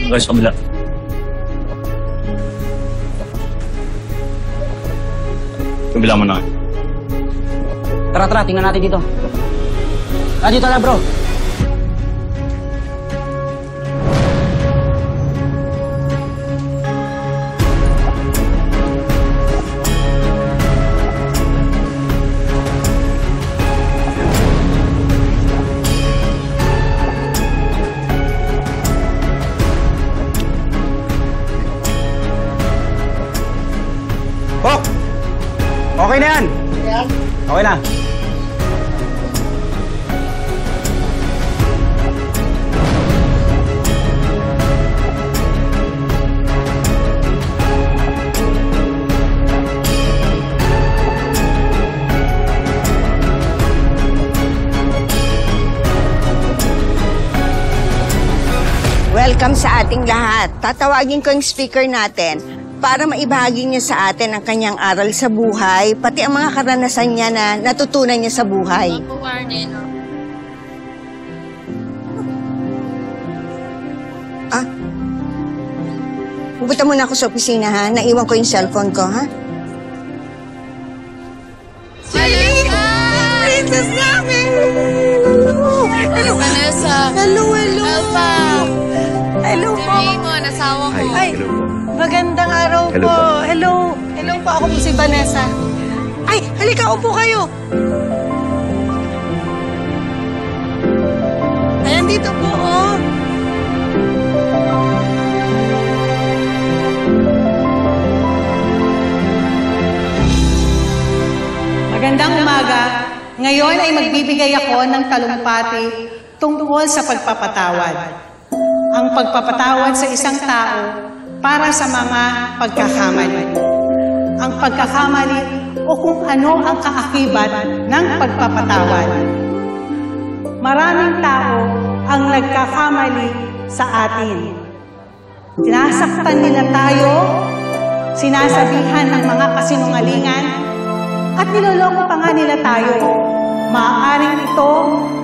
Okay, sa kabila. Kabila mo na. Tara, tingnan natin dito. Dito na, bro. Oh! Okay na yan! Okay na. Welcome sa ating lahat. Tatawagin ko yung speaker natin para maibahagi niya sa atin ang kanyang aral sa buhay, pati ang mga karanasan niya na natutunan niya sa buhay. Pupunta muna ako sa opisina, ha? Naiwan ko yung cellphone ko, ha? Princess namin! Hello, Vanessa. Hello, hello! Alpha. Hello po! Sabihin mo, nasawa ko. Ay, magandang araw po. Hello. Hello po, ako po si Vanessa. Ay, halika, upo kayo. Ayan dito po, oh. Magandang umaga. Ngayon ay magbibigay ako ng talumpati tungkol sa pagpapatawad. Ang pagpapatawad sa isang tao para sa mga pagkakamali. Ang pagkakamali o kung ano ang kaakibat ng pagpapatawad. Maraming tao ang nagkakamali sa atin. Sinasaktan nila tayo, sinasabihan ng mga kasinungalingan, at niloloko pa nga nila tayo. Maaaring ito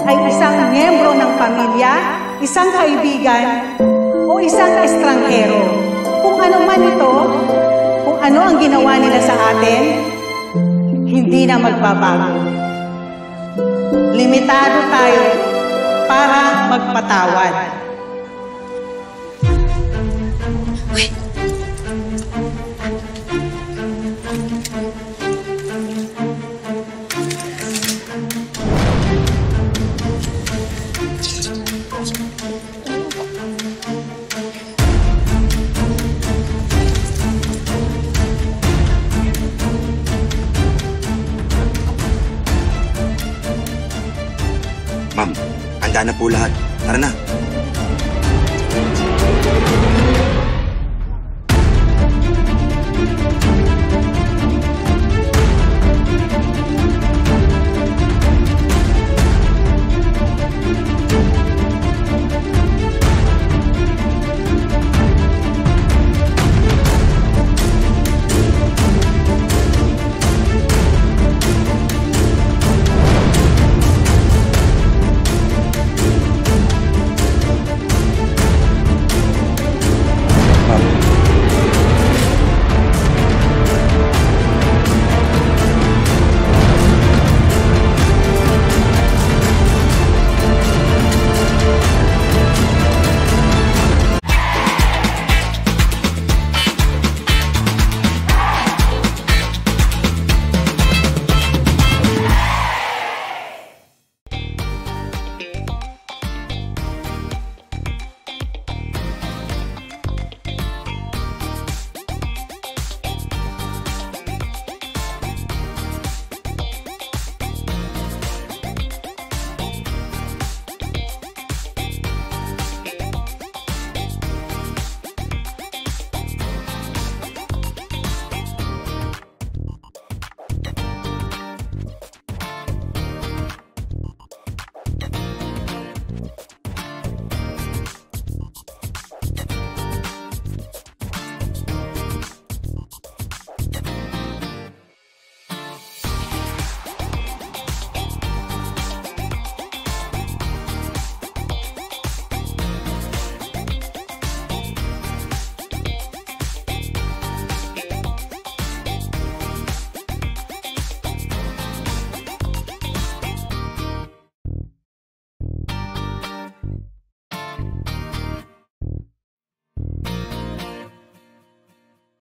ay isang miyembro ng pamilya, isang kaibigan, o isang estranghero. Kung ano man ito, kung ano ang ginawa nila sa atin, hindi na magbabago. Limitado tayo para magpatawad. Ma'am, handa na po lahat. Tara na.